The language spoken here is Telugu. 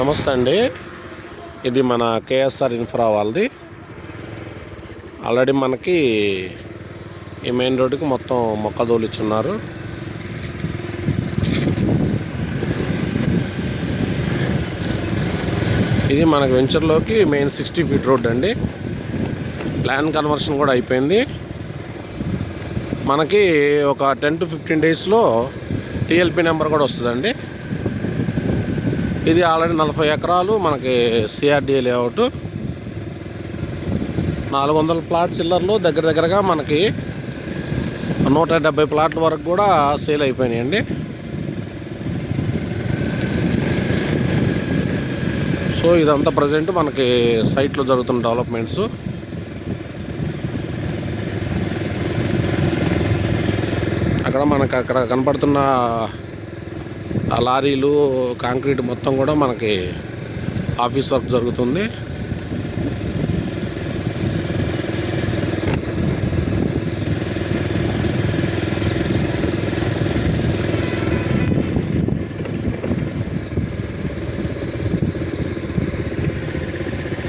నమస్తే అండి. ఇది మన కేఎస్ఆర్ ఇన్ఫ్రా వాళ్ళది. ఆల్రెడీ మనకి ఈ మెయిన్ రోడ్డుకి మొత్తం మొక్క తోలిచ్చున్నారు. ఇది మనకి వెంచర్లోకి మెయిన్ 60 ఫీట్ రోడ్ అండి. ప్లాన్ కన్వర్షన్ కూడా అయిపోయింది. మనకి ఒక 10 to 15 డేస్లో టీఎల్పీ నెంబర్ కూడా వస్తుందండి. ఇది ఆల్రెడీ 40 ఎకరాలు మనకి సిఆర్డిఏ లేఅవుట్. 400 ప్లాట్ చిల్లర్లు దగ్గరగా మనకి 170 ప్లాట్ల వరకు కూడా సేల్ అయిపోయినాయండి. సో ఇదంతా ప్రజెంట్ మనకి సైట్లో జరుగుతున్న డెవలప్మెంట్స్. అక్కడ కనపడుతున్న లారీలు, కాంక్రీట్ మొత్తం కూడా మనకి ఆఫీస్ వర్క్ జరుగుతుంది.